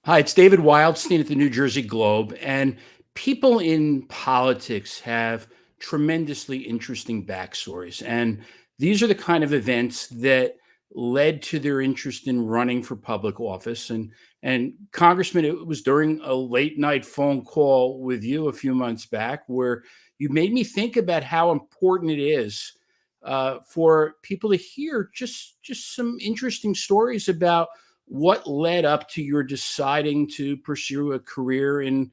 Hi, it's David Wildstein at the New Jersey Globe. And people in politics have tremendously interesting backstories. And these are the kind of events that led to their interest in running for public office. And Congressman, it was during a late night phone call with you a few months back where you made me think about how important it is for people to hear just some interesting stories about what led up to your deciding to pursue a career in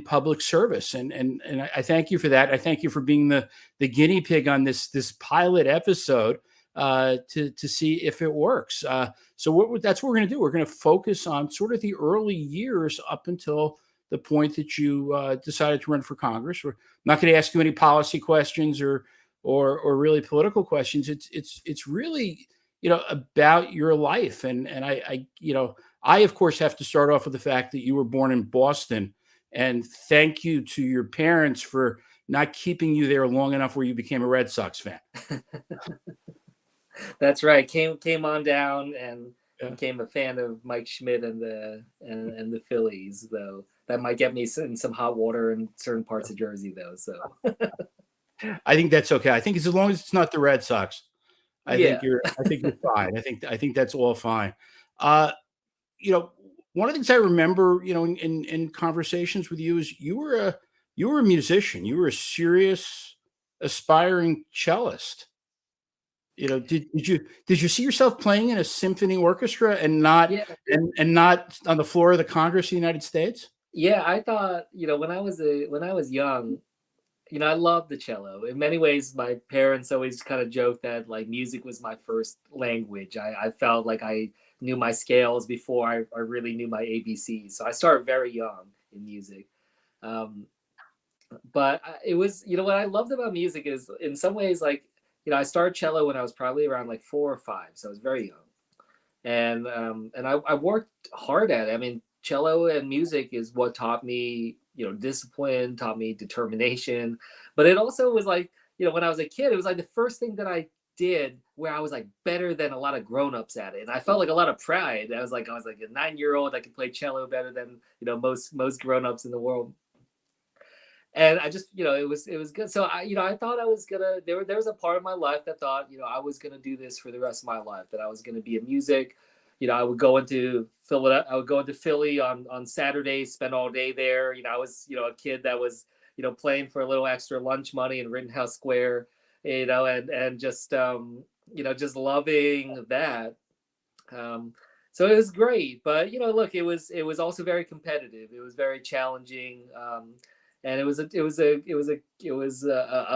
public service. And I thank you for that. I thank you for being the guinea pig on this pilot episode to see if it works. That's what we're going to do. We're going to focus on sort of the early years up until the point that you decided to run for Congress. We're not going to ask you any policy questions or really political questions. It's really about your life. And I of course have to start off with the fact that you were born in Boston, and thank you to your parents for not keeping you there long enough where you became a Red Sox fan. That's right. Came on down and Yeah. became a fan of Mike Schmidt and the Phillies, though. That might get me in some hot water in certain parts of Jersey, though. So I think that's okay. I think as long as it's not the Red Sox, yeah, I think you're fine. I think that's all fine. Uh, you know, One of the things I remember, in conversations with you is you were a musician. You were a serious aspiring cellist. Did you see yourself playing in a symphony orchestra and not yeah, and not on the floor of the Congress of the United States? yeah. I thought when I was young, I loved the cello. In many ways, my parents always kind of joked that like music was my first language. I felt like I knew my scales before I really knew my ABCs. So I started very young in music. Um, but it was, what I loved about music is in some ways, like, I started cello when I was probably around like 4 or 5. So I was very young. And I worked hard at it. I mean, cello and music is what taught me, discipline, taught me determination. But it also was like, when I was a kid, it was like the first thing that I did where I was like better than a lot of grown-ups at it. And I felt like a lot of pride. I was like a 9-year-old that could play cello better than, most grown-ups in the world. And I just, it was good. So I thought I was gonna. There was a part of my life that thought, I was gonna do this for the rest of my life. That I was gonna be in music. I would go into Philadelphia. I would go into Philly on Saturdays, spend all day there. I was, a kid that was, playing for a little extra lunch money in Rittenhouse Square. And just, just loving that. Um, so it was great, but look, it was also very competitive. It was very challenging, and it was a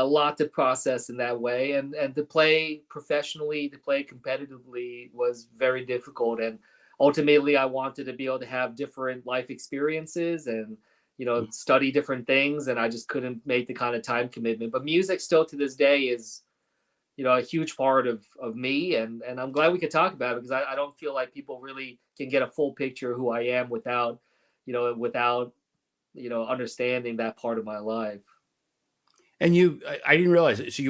lot to process in that way. And to play professionally, to play competitively, was very difficult. And ultimately, I wanted to be able to have different life experiences and study different things, and I just couldn't make the kind of time commitment. But music still to this day is a huge part of me, and I'm glad we could talk about it because I don't feel like people really can get a full picture of who I am without understanding that part of my life. And I didn't realize it. So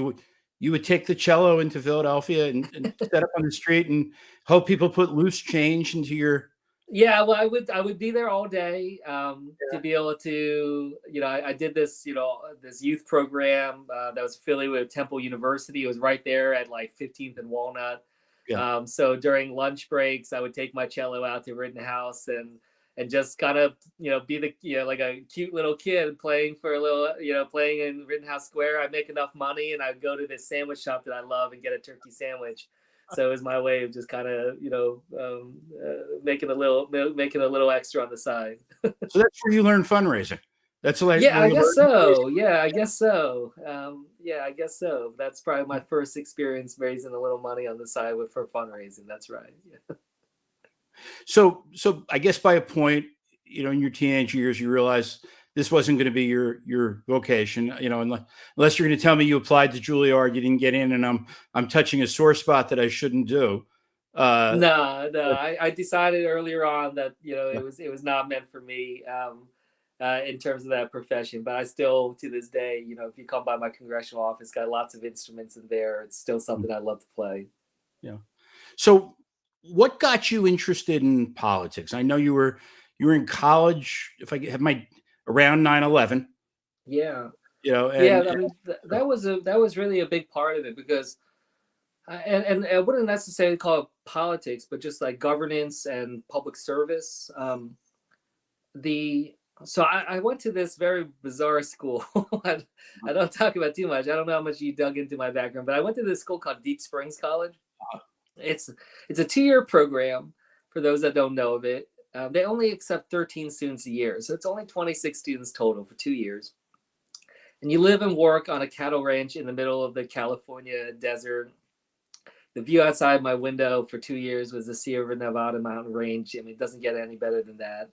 you would take the cello into Philadelphia and set up on the street and hope people put loose change into your. Yeah, well, I would be there all day, to be able to, I did this youth program that was affiliated with Temple University. It was right there at like 15th and Walnut. Yeah. So during lunch breaks, I would take my cello out to Rittenhouse and just kind of be the like a cute little kid playing for a little playing in Rittenhouse Square. I'd make enough money and I'd go to this sandwich shop that I love and get a turkey sandwich. So it was my way of just kind of making a little extra on the side. So that's where you learn fundraising. That's like Yeah, where I you guess learn. so. Yeah, I guess so. Yeah, I guess so. That's probably my first experience raising a little money on the side for fundraising. That's right. Yeah. So I guess by a point, in your teenage years, you realize this wasn't going to be your vocation, unless you're going to tell me you applied to Juilliard, you didn't get in, and I'm touching a sore spot that I shouldn't do. Uh, No, no. but, I decided earlier on that yeah, it was not meant for me, in terms of that profession. But I still, to this day, if you come by my congressional office, got lots of instruments in there. It's still something I love to play. yeah. So what got you interested in politics? I know you were in college, if I have my around 9/11, Yeah. you know, Yeah, and I mean that was really a big part of it because and I wouldn't necessarily call it politics, but just like governance and public service. The so I went to this very bizarre school. I don't talk about too much. I don't know how much you dug into my background, but I went to this school called Deep Springs College. It's it's a 2-year program for those that don't know of it. They only accept 13 students a year, so it's only 26 students total for 2 years. And you live and work on a cattle ranch in the middle of the California desert. The view outside my window for 2 years was the Sierra Nevada mountain range. I mean, it doesn't get any better than that.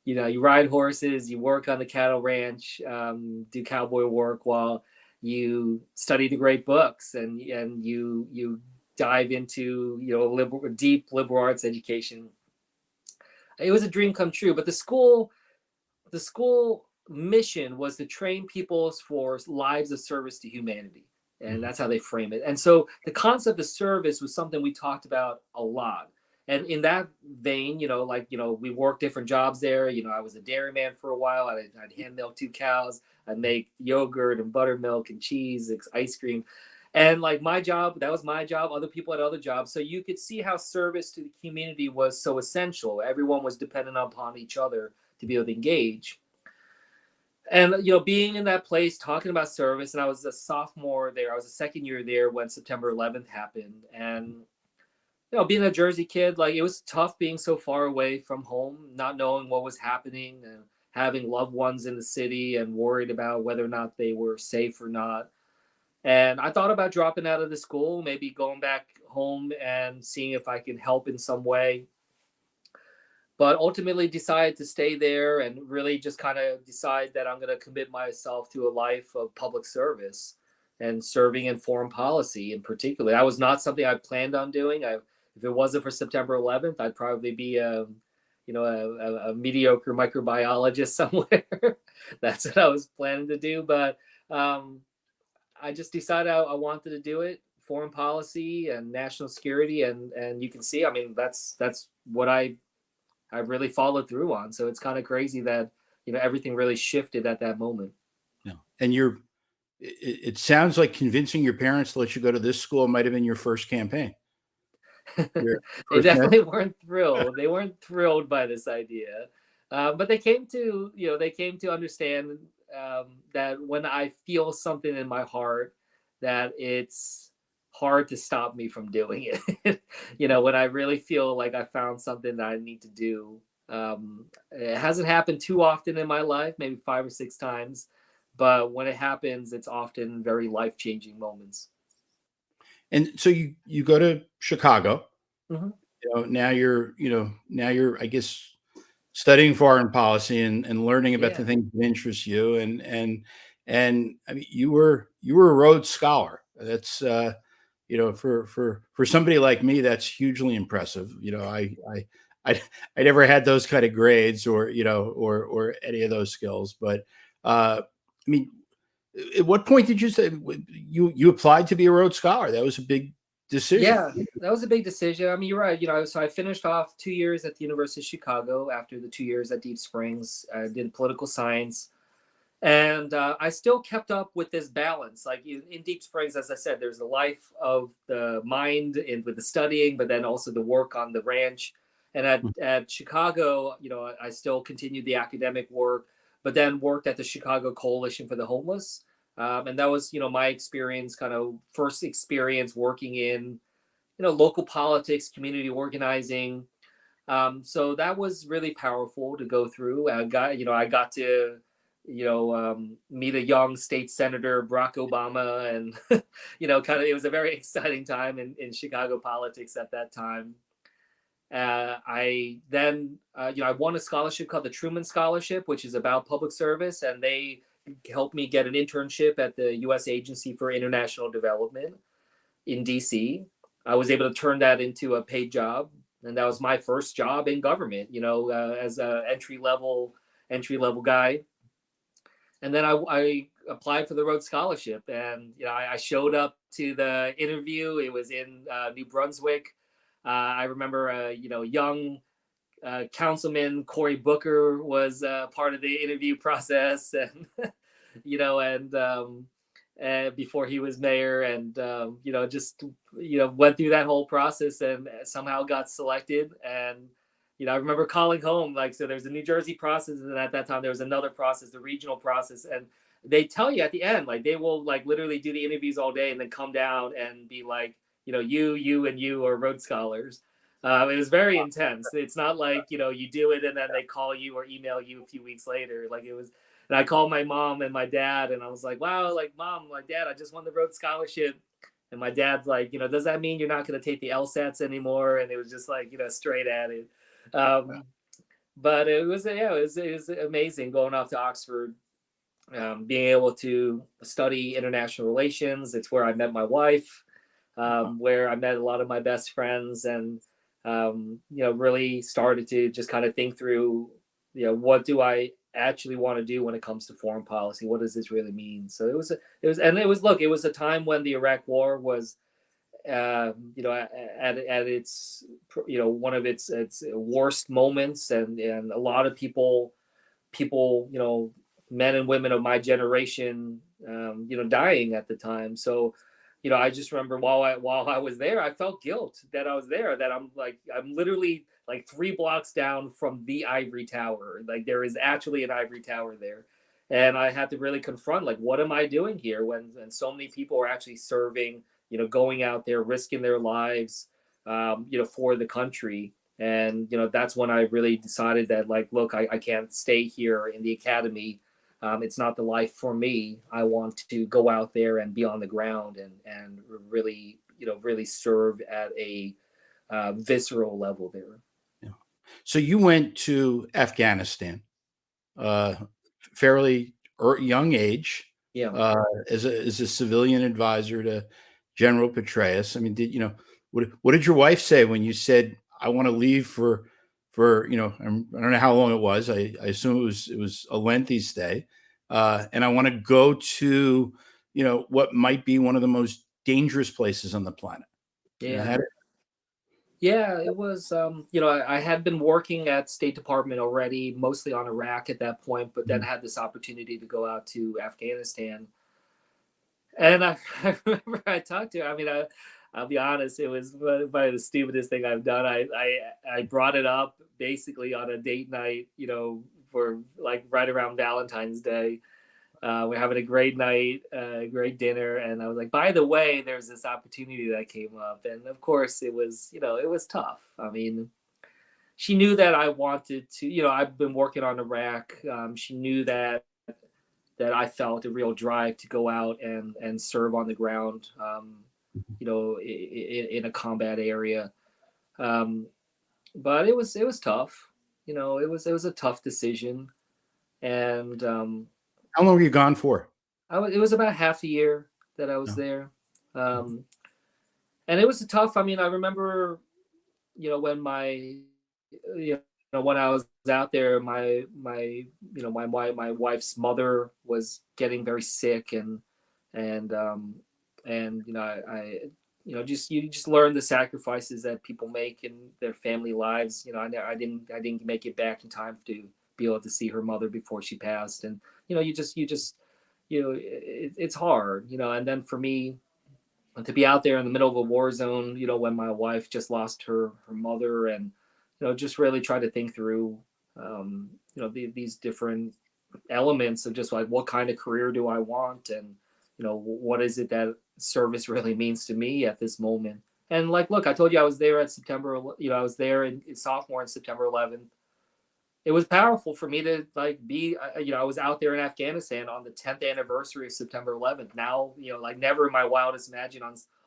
You know, you ride horses, you work on the cattle ranch, do cowboy work while you study the great books, and you dive into deep liberal arts education. It was a dream come true, but the school mission was to train people for lives of service to humanity, and Mhm. that's how they frame it. And so the concept of service was something we talked about a lot. And in that vein, we worked different jobs there. I was a dairyman for a while. I'd hand milk 2 cows. I'd make yogurt and buttermilk and cheese, ice cream. And like my job, that was my job. Other people had other jobs. So you could see how service to the community was so essential. Everyone was dependent upon each other to be able to engage. And being in that place talking about service, and I was a sophomore there. I was a second year there when September 11th happened. And being a Jersey kid, like, it was tough being so far away from home, not knowing what was happening, and having loved ones in the city and worried about whether or not they were safe or not. And I thought about dropping out of the school, maybe going back home and seeing if I could help in some way, but ultimately decided to stay there and really just kind of decide that I'm going to commit myself to a life of public service and serving in foreign policy in particular. That was not something I planned on doing. If it wasn't for September 11th, I'd probably be a mediocre microbiologist somewhere. That's what I was planning to do. But um, I just decided I wanted to do it. Foreign policy and national security, and you can see, I mean, that's what I really followed through on. So it's kind of crazy that everything really shifted at that moment. Yeah. And it sounds like convincing your parents to let you go to this school might have been your first campaign. Your They first definitely weren't thrilled. They weren't thrilled by this idea, but they came to understand that when I feel something in my heart, that it's hard to stop me from doing it. When I really feel like I found something that I need to do. It hasn't happened too often in my life, maybe 5 or 6 times, but when it happens, it's often very life changing moments. And so you go to Chicago. Hmm. Now you're, I guess, studying foreign policy and learning about the Yeah. things that interest you. And I mean, you were a Rhodes Scholar. That's for somebody like me, that's hugely impressive. I I never had those kind of grades, or any of those skills. But I mean, at what point did you say you applied to be a Rhodes Scholar? That was a big decision. Yeah, that was a big decision. I mean, you're right. So I finished off 2 years at the University of Chicago after the 2 years at Deep Springs. I did political science, and I still kept up with this balance. Like in Deep Springs, as I said, there's the life of the mind and with the studying, but then also the work on the ranch. And at Chicago, I still continued the academic work, but then worked at the Chicago Coalition for the Homeless. And that was, my experience, kind of first experience working in local politics, community organizing. So that was really powerful to go through. I got to, meet a young state senator, Barack Obama, and kind of, it was a very exciting time in Chicago politics at that time. I then, I won a scholarship called the Truman Scholarship, which is about public service, and they helped me get an internship at the U.S. Agency for International Development in DC. I was able to turn that into a paid job, and that was my first job in government. As a entry level guy. And then I applied for the Rhodes Scholarship, and I showed up to the interview. It was in New Brunswick. I remember a young Councilman Cory Booker was part of the interview process, and and before he was mayor, and just went through that whole process and somehow got selected. And I remember calling home, like, so there's a New Jersey process, and at that time there was another process, the regional process, and they tell you at the end, like, they will like literally do the interviews all day and then come down and be like, you and you are Rhodes Scholars. It was very intense. It's not like you do it and then they call you or email you a few weeks later. Like, it was. And I called my mom and my dad, and I was like, wow, like, Mom, like, Dad, I just won the Rhodes Scholarship. And my dad's like, does that mean you're not going to take the LSATs anymore? And it was just like, straight at it. Um, but it was, yeah, it was amazing going off to Oxford, being able to study international relations. It's where I met my wife, where I met a lot of my best friends, and really started to just kind of think through, what do I actually want to do when it comes to foreign policy? What does this really mean? So it was a time when the Iraq War was, at its, one of its worst moments, and a lot of people, men and women of my generation, dying at the time. So, I just remember while I was there, I felt guilt that I was there, that I'm literally like 3 blocks down from the ivory tower. Like, there is actually an ivory tower there. And I had to really confront, like, what am I doing here when so many people are actually serving, going out there, risking their lives, for the country. And, that's when I really decided that, like, look, I can't stay here in the academy. It's not the life for me. I want to go out there and be on the ground, and really, really serve at a visceral level there. Yeah. So you went to Afghanistan, uh, fairly young age, Yeah. as a civilian advisor to General Petraeus. I mean, what did your wife say when you said, "I want to leave for I don't know how long it was. I assume it was a lengthy stay, and I want to go to what might be one of the most dangerous places on the planet." Yeah. How Yeah, it was, I had been working at State Department already, mostly on Iraq at that point, but then had this opportunity to go out to Afghanistan. And I remember I talked to her. I mean, I'll be honest, it was probably the stupidest thing I've done. I brought it up basically on a date night, for like right around Valentine's Day. We're having a great night, great dinner, and I was like, by the way, there's this opportunity that came up, and of course, it was, it was tough. I mean, she knew that I wanted to, I've been working on Iraq. She knew that I felt a real drive to go out and serve on the ground, in a combat area. Um, but it was tough. It was a tough decision, and How long were you gone for? it was about half a year that I was No. there. And it was tough. I mean, I remember, when when I was out there, my wife's mother was getting very sick, and just you just learn the sacrifices that people make in their family lives. I didn't make it back in time to be able to see her mother before she passed, and it's hard, and then for me to be out there in the middle of a war zone, when my wife just lost her mother, and just really try to think through, these different elements of just like, what kind of career do I want, and what is it that service really means to me at this moment. And like, look, I told you I was there at September. I was there in sophomore in September 11th. It was powerful for me to like be, I was out there in Afghanistan on the 10th anniversary of September 11th. Now, like, never in my wildest imagine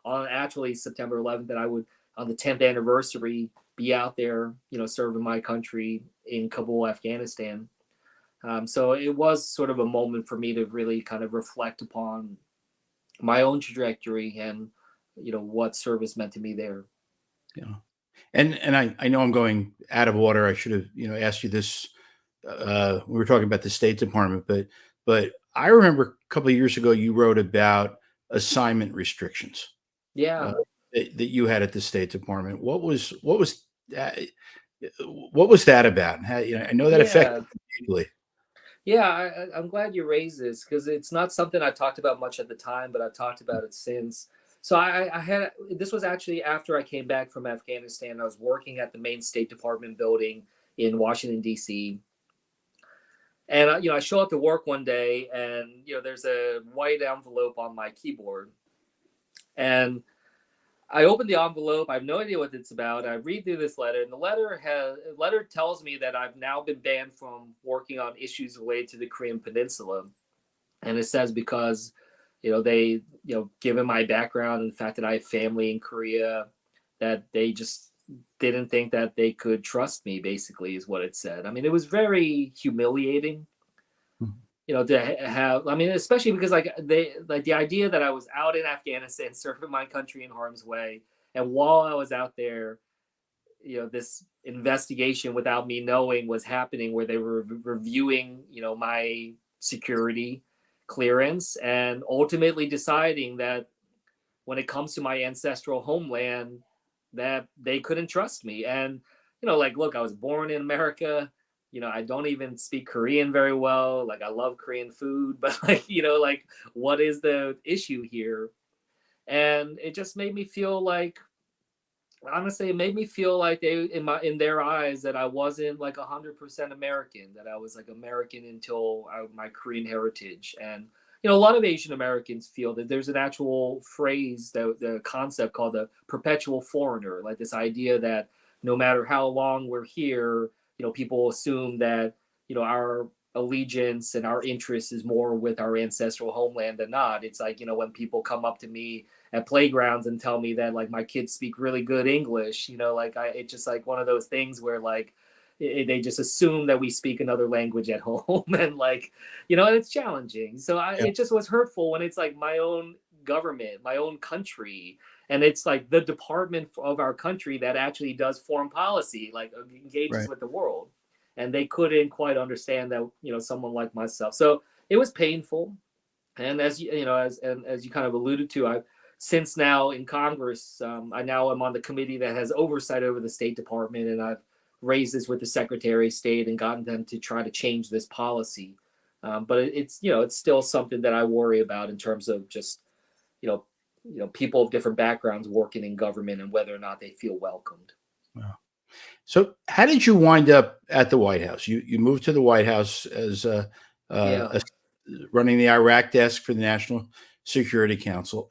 on actually September 11th that I would, on the 10th anniversary, be out there, serving my country in Kabul, Afghanistan. So it was sort of a moment for me to really kind of reflect upon my own trajectory, and what service meant to me there. Yeah. And I know I'm going out of order. I should have, asked you this. We were talking about the State Department, but I remember a couple of years ago you wrote about assignment restrictions, Yeah. that you had at the State Department. What was that? What was that about? How, I know that affected Yeah, you deeply. yeah, I'm glad you raised this because it's not something I talked about much at the time, but I've talked about it since. So I had this was actually after I came back from Afghanistan. I was working at the main State Department building in Washington D.C. And I show up to work one day, and there's a white envelope on my keyboard, and I open the envelope. I have no idea what it's about. I read through this letter, and the letter tells me that I've now been banned from working on issues related to the Korean Peninsula, and it says because they given my background and the fact that I have family in Korea, that they just didn't think that they could trust me. Basically, is what it said. I mean, it was very humiliating. Mhm. To have, I mean, especially because the idea that I was out in Afghanistan serving my country in harm's way, and while I was out there, this investigation without me knowing was happening, where they were reviewing my security clearance, and ultimately deciding that when it comes to my ancestral homeland, that they couldn't trust me. And like, look, I was born in America. I don't even speak Korean very well. Like, I love Korean food, but like, like, what is the issue here? And it just made me feel like, honestly, it made me feel like they, in their eyes, that I wasn't like 100% American, that I was like American until my Korean heritage. And a lot of Asian Americans feel that there's an actual phrase, the concept called the perpetual foreigner, like this idea that no matter how long we're here, people assume that our allegiance and our interest is more with our ancestral homeland than not. It's like, when people come up to me at playgrounds and tell me that like my kids speak really good English, like it's just like one of those things where like they just assume that we speak another language at home, and like, it's challenging. So Yeah. it just was hurtful when it's like my own government, my own country, and it's like the department of our country that actually does foreign policy, like engages Right. with the world, and they couldn't quite understand that someone like myself. So it was painful. And as you kind of alluded to, I've since now in Congress, I now am on the committee that has oversight over the State Department, and I've raised this with the Secretary of State and gotten them to try to change this policy. But it's still something that I worry about in terms of just you know people of different backgrounds working in government and whether or not they feel welcomed. Wow. So, how did you wind up at the White House? You moved to the White House as Yeah. a running the Iraq desk for the National Security Council.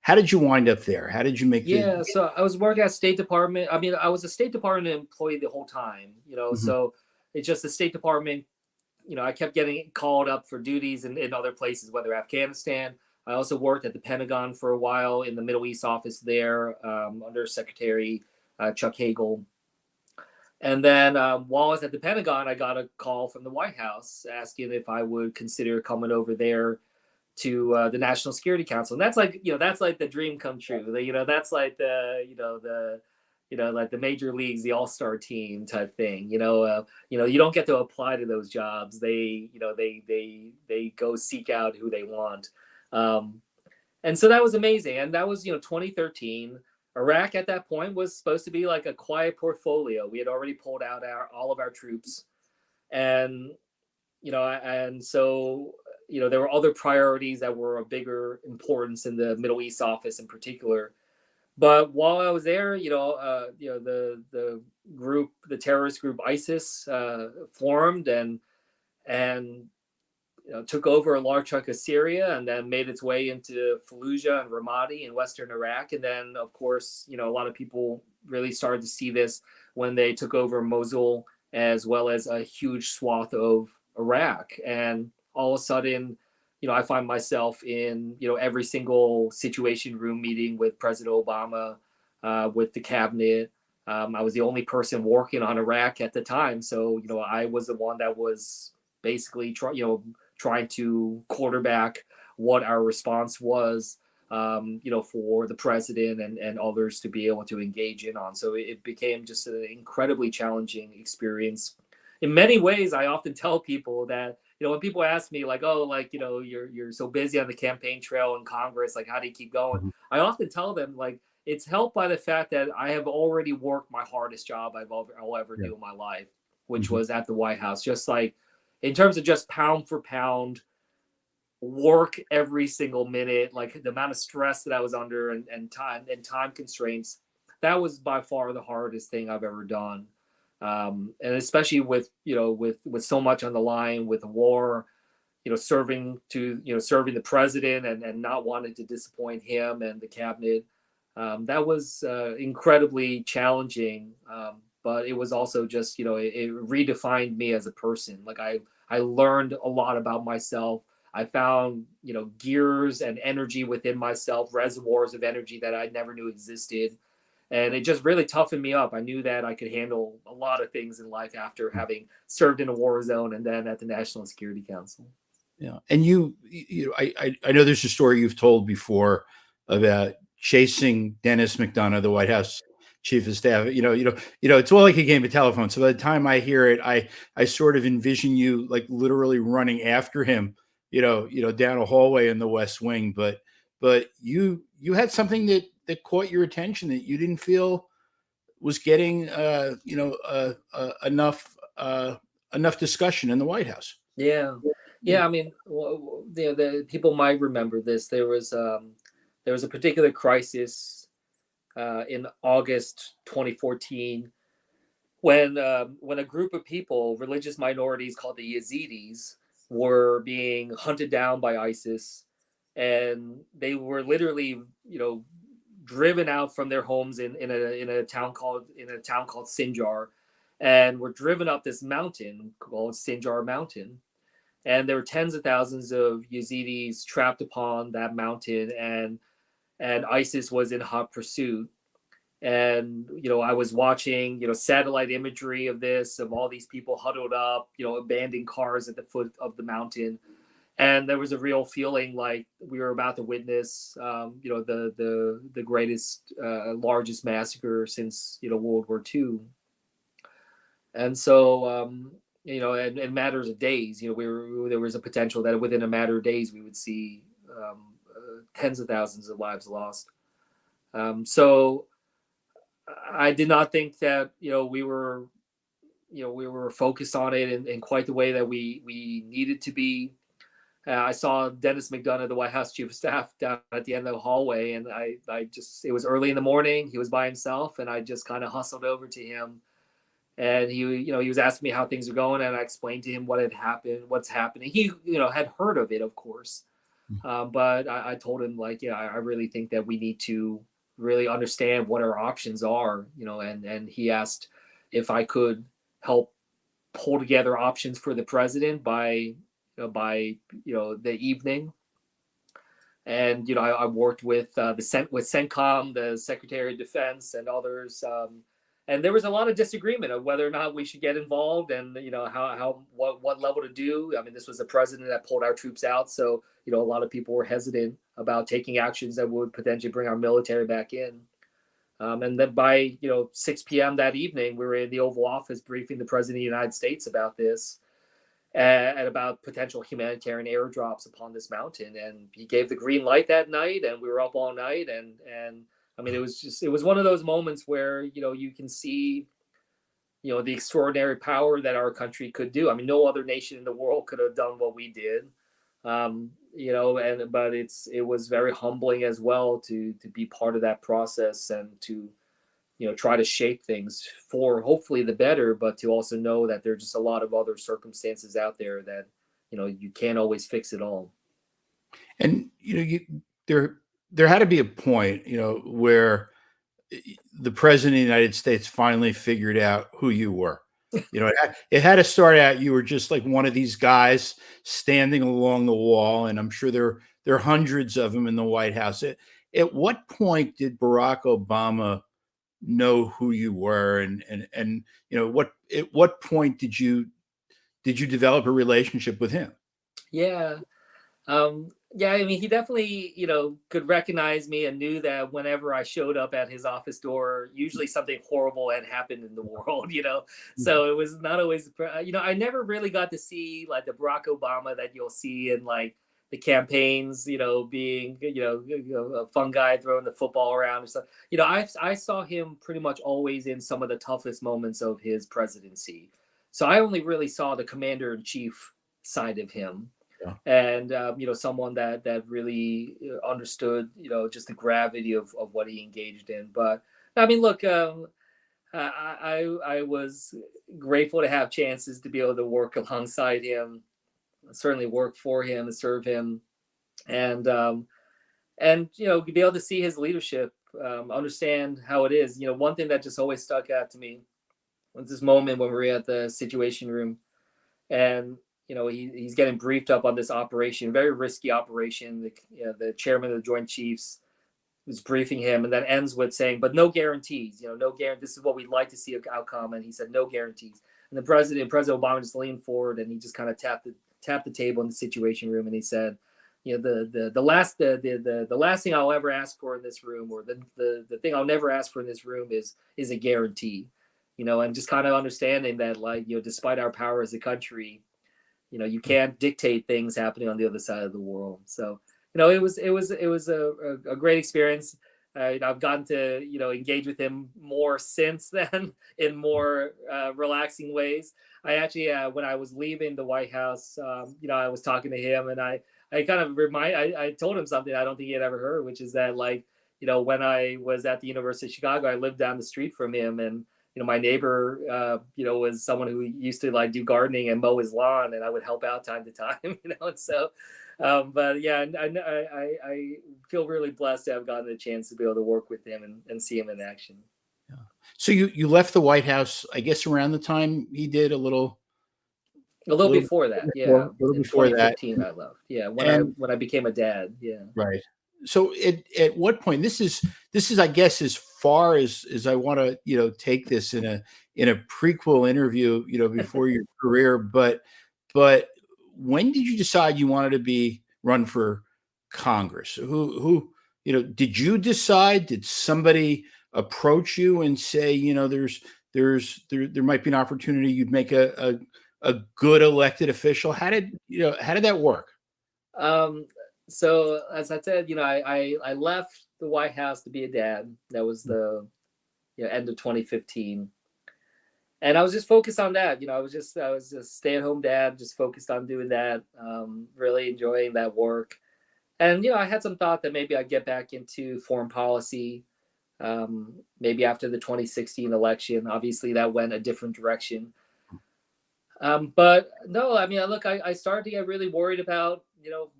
How did you wind up there? How did you make the? Yeah, so I was working at State Department. I mean, I was a State Department employee the whole time, Mhm. so it's just the State Department. I kept getting called up for duties in other places, whether Afghanistan. I also worked at the Pentagon for a while in the Middle East office there, under Secretary Chuck Hagel. And then while I was at the Pentagon, I got a call from the White House asking if I would consider coming over there to the National Security Council, and that's like the dream come true. That's like like the major leagues, the All Star team type thing. You don't get to apply to those jobs. They go seek out who they want. Um, and so that was amazing. And that was 2013. Iraq at that point was supposed to be like a quiet portfolio. We had already pulled out all of our troops, and and so there were other priorities that were of bigger importance in the Middle East office in particular. But while I was there, the group, the terrorist group ISIS, formed and took over a large chunk of Syria, and then made its way into Fallujah and Ramadi in western Iraq. And then, of course, a lot of people really started to see this when they took over Mosul, as well as a huge swath of Iraq. And all of a sudden, I find myself in every single Situation Room meeting with President Obama, with the cabinet. I was the only person working on Iraq at the time, so I was the one that was basically trying to quarterback what our response was, for the president and others to be able to engage in on. So it became just an incredibly challenging experience. In many ways, I often tell people that, when people ask me like, oh, like, you're so busy on the campaign trail in Congress, like, how do you keep going? Mhm. I often tell them like, it's helped by the fact that I have already worked my hardest job I'll ever Yeah. do in my life, which Mhm. was at the White House. Just like in terms of just pound for pound work every single minute, like the amount of stress that I was under, and time constraints, that was by far the hardest thing I've ever done. And especially with, with so much on the line, with the war, serving the president, and not wanting to disappoint him and the cabinet. That was incredibly challenging, but it was also just, it redefined me as a person. Like I learned a lot about myself. I found, gears and energy within myself, reservoirs of energy that I never knew existed. And it just really toughened me up. I knew that I could handle a lot of things in life after having served in a war zone and then at the National Security Council. Yeah, and I know there's a story you've told before about chasing Dennis McDonough, the White House chief of staff. It's all like a game of telephone. So by the time I hear it, I sort of envision you like literally running after him, down a hallway in the West Wing. But you had something that caught your attention that you didn't feel was getting enough discussion in the White House. Yeah, yeah. I mean, the people might remember this. There was a particular crisis in August 2014 when a group of people, religious minorities called the Yazidis, were being hunted down by ISIS, and they were literally, driven out from their homes in a town called Sinjar, and were driven up this mountain called Sinjar Mountain. And there were tens of thousands of Yazidis trapped upon that mountain, and ISIS was in hot pursuit. And I was watching satellite imagery of this, of all these people huddled up, abandoned cars at the foot of the mountain, and there was a real feeling like we were about to witness the greatest largest massacre since World War II. And so in matters of days, there was a potential that within a matter of days we would see tens of thousands of lives lost. So I did not think that we were focused on it in quite the way that we needed to be. I saw Dennis McDonough, the White House Chief of Staff, down at the end of the hallway, and I just, it was early in the morning. He was by himself, and I just kind of hustled over to him, and he was asking me how things are going, and I explained to him what had happened, what's happening. He, had heard of it, of course, but I told him, like, I really think that we need to really understand what our options are, and he asked if I could help pull together options for the president by the evening. And I worked with with CENTCOM, the Secretary of Defense, and others. And there was a lot of disagreement of whether or not we should get involved, and how what level to do. I mean, this was the president that pulled our troops out, so a lot of people were hesitant about taking actions that would potentially bring our military back in. And then by 6 p.m. that evening, we were in the Oval Office briefing the President of the United States about this, and about potential humanitarian airdrops upon this mountain. And he gave the green light that night, and we were up all night. And I mean, it was one of those moments where you can see the extraordinary power that our country could do. I mean, no other nation in the world could have done what we did. But it was very humbling as well to be part of that process, and to try to shape things for hopefully the better, but to also know that there's just a lot of other circumstances out there that you can't always fix it all. And there had to be a point, where the president of the United States finally figured out who you were. It had to start out. You were just like one of these guys standing along the wall, and I'm sure there are hundreds of them in the White House. At what point did Barack Obama know who you were, and at what point did you develop a relationship with him? Yeah. Yeah, I mean, he definitely, could recognize me and knew that whenever I showed up at his office door, usually something horrible had happened in the world. So it was not always, I never really got to see like the Barack Obama that you'll see in like the campaigns, being, a fun guy throwing the football around and stuff. I saw him pretty much always in some of the toughest moments of his presidency. So I only really saw the commander in chief side of him. Yeah. And, someone that really understood, just the gravity of what he engaged in. But I mean, look, I was grateful to have chances to be able to work alongside him, certainly work for him and serve him, and be able to see his leadership, understand how it is. One thing that just always stuck out to me was this moment when we were at the Situation Room, and he's getting briefed up on this operation, very risky operation. The chairman of the Joint Chiefs was briefing him, and then ends with saying, "But no guarantees. No guarantee. This is what we'd like to see outcome." And he said, "No guarantees." And President Obama just leaned forward and he just kind of tapped the table in the Situation Room, and he said, the last thing I'll ever ask for in this room, or the thing I'll never ask for in this room is a guarantee. And just kind of understanding that, like, despite our power as a country, you can't dictate things happening on the other side of the world. So it was a great experience. I've gotten to engage with him more since then in more relaxing ways. I actually, when I was leaving the White House, I was talking to him, and I kind of I told him something I don't think he had ever heard, which is that, like, when I was at the University of Chicago, I lived down the street from him, and my neighbor, was someone who used to, like, do gardening and mow his lawn, and I would help out time to time, and so. But yeah, I feel really blessed to have gotten a chance to be able to work with him and see him in action. Yeah. So you left the White House, I guess, around the time he did, a little before that, yeah. A little In before 2015, that. I left. Yeah, when And I became a dad. Yeah. right. So at what point, this is I guess, as far as I want to take this in a prequel interview before your career, but when did you decide you wanted to run for Congress? Who did you decide? Did somebody approach you and say, there might be an opportunity, you'd make a good elected official? How did that work? So as I said, I left the White House to be a dad. That was the end of 2015. And I was just focused on that. I was a stay-at-home dad, just focused on doing that, really enjoying that work. And, I had some thought that maybe I'd get back into foreign policy, maybe after the 2016 election. Obviously, that went a different direction. But no, I mean, look, I started to get really worried about,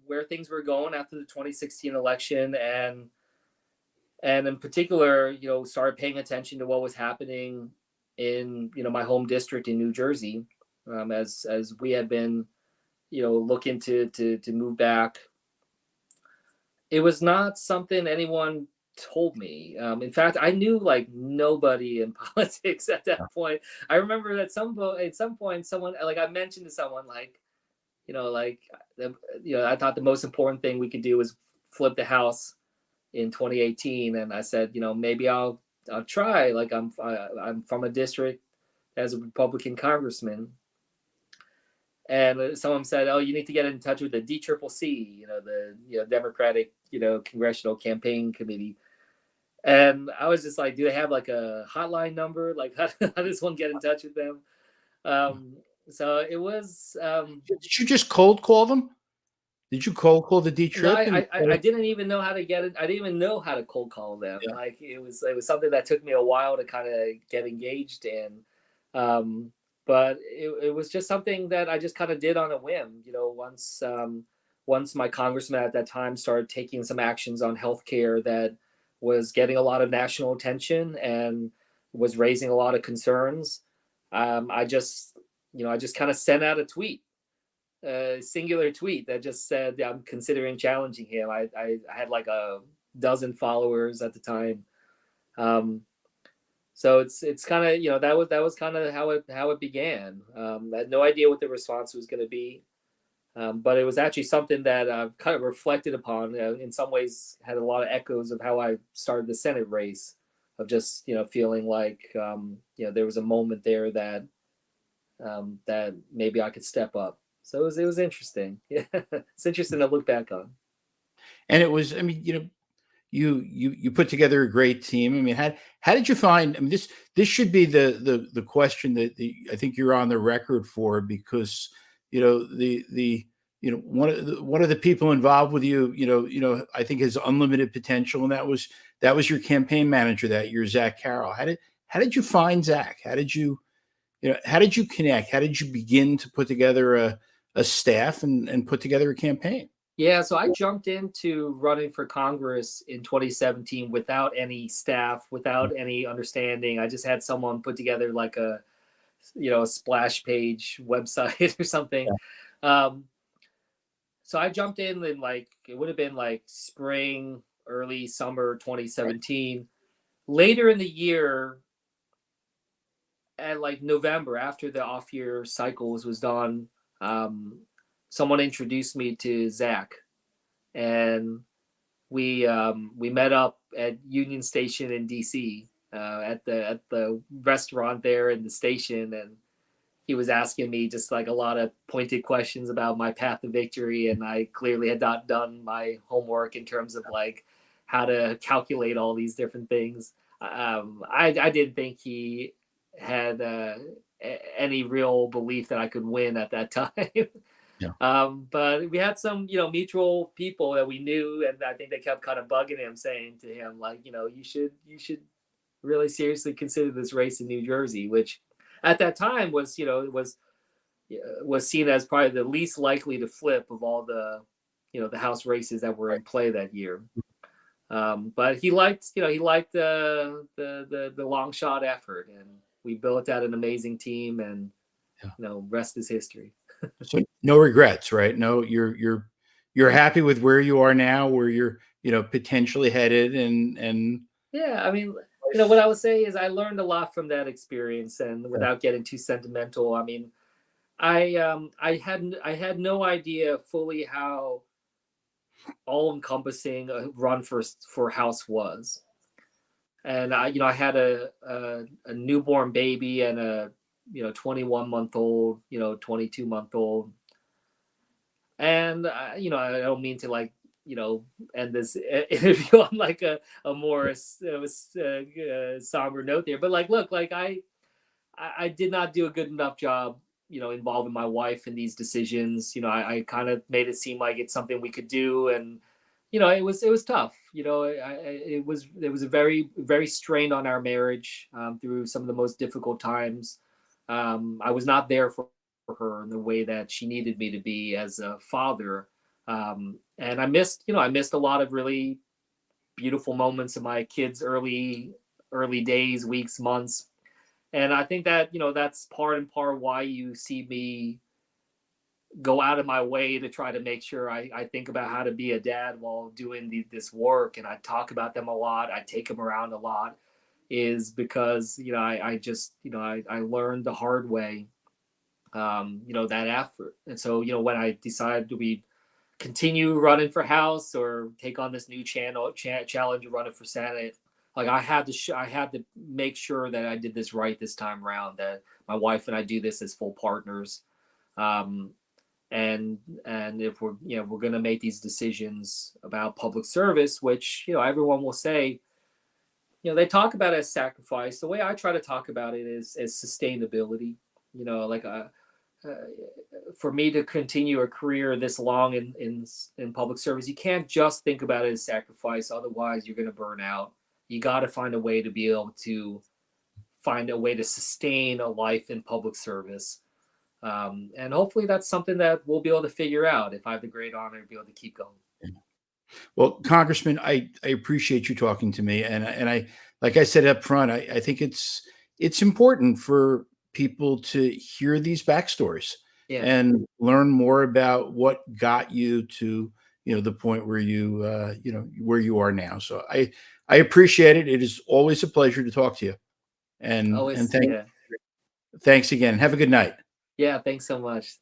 where things were going after the 2016 election. And in particular, started paying attention to what was happening in my home district in New Jersey, as we had been looking to move back. It was not something anyone told me. In fact, I knew, like, nobody in politics at that point. I remember at some point someone, like, I mentioned to someone, like, I thought the most important thing we could do was flip the House in 2018, and I said, maybe I'll try. Like, I'm from a district as a Republican congressman, and someone said, "Oh, you need to get in touch with the DCCC, the Democratic Congressional Campaign Committee." And I was just like, "Do they have, like, a hotline number? Like, how does one get in touch with them?" So it was. Did you just cold call them? Did you cold call the D No, Trip? I didn't even know how to get it. I didn't even know how to cold call them. Yeah. Like, it was something that took me a while to kind of get engaged in. But it was just something that I just kind of did on a whim. Once my congressman at that time started taking some actions on healthcare that was getting a lot of national attention and was raising a lot of concerns, I just kind of sent out a tweet, a singular tweet that just said, I'm considering challenging him. I had like a dozen followers at the time. So it's kind of, that was kind of how it began. I had no idea what the response was going to be. But it was actually something that I've kind of reflected upon. In some ways, had a lot of echoes of how I started the Senate race, of just feeling like there was a moment there that that maybe I could step up. So it was interesting. Yeah, it's interesting to look back on. And it was, I mean, you put together a great team. I mean, how did you find? I mean, this should be the question that I think you're on the record for, because the one of the people involved with you, I think has unlimited potential, and that was your campaign manager that year, Zach Carroll. How did you find Zach? How did you connect? How did you begin to put together a staff and put together a campaign? Yeah, so I jumped into running for Congress in 2017 without any staff, without any understanding. I just had someone put together like a splash page website or something. Um, so I jumped in like it would have been like spring, early summer 2017. Later in the year, at like November, after the off year cycles was done, um, someone introduced me to Zach, and we met up at Union Station in DC, at the restaurant there in the station, and he was asking me just like a lot of pointed questions about my path to victory, and I clearly had not done my homework in terms of like how to calculate all these different things. I didn't think he had any real belief that I could win at that time. Yeah. But we had some, mutual people that we knew, and I think they kept kind of bugging him, saying to him, like, you should really seriously consider this race in New Jersey, which at that time was seen as probably the least likely to flip of all the House races that were in play that year. But he liked the long shot effort, and we built out an amazing team, and Yeah. rest is history. So no regrets, right? No, you're happy with where you are now, where you're potentially headed, and Yeah, I mean, what I would say is I learned a lot from that experience, and yeah, without getting too sentimental, I mean, I had no idea fully how all encompassing a run for House was, and I had a newborn baby and a 21-month old, 22-month old, and I don't mean to like end this interview on like a more somber note there, but like look, like I did not do a good enough job involving my wife in these decisions. I kind of made it seem like it's something we could do, and it was tough. It was a very very strained on our marriage through some of the most difficult times. I was not there for her in the way that she needed me to be as a father, and I missed a lot of really beautiful moments in my kids' early days, weeks, months. And I think that that's part and part why you see me go out of my way to try to make sure I think about how to be a dad while doing this work, and I talk about them a lot, I take them around a lot, is because I just I learned the hard way, that effort. And so when I decided to be continue running for House or take on this new challenge of running for Senate, like I had to make sure that I did this right this time around. That my wife and I do this as full partners, um, and if we're going to make these decisions about public service, which everyone will say, they talk about it as sacrifice. The way I try to talk about it is as sustainability. Like uh, for me to continue a career this long in public service, you can't just think about it as sacrifice. Otherwise, you're going to burn out. You got to find a way to be able to find a way to sustain a life in public service. And hopefully that's something that we'll be able to figure out if I have the great honor to be able to keep going. well, Congressman, I appreciate you talking to me, and I like I said up front, I think it's important for people to hear these backstories Yeah. and learn more about what got you to the point where where you are now. So I appreciate it. It is always a pleasure to talk to you, and Always. thanks Yeah. thanks again. Have a good night. Yeah. Thanks so much.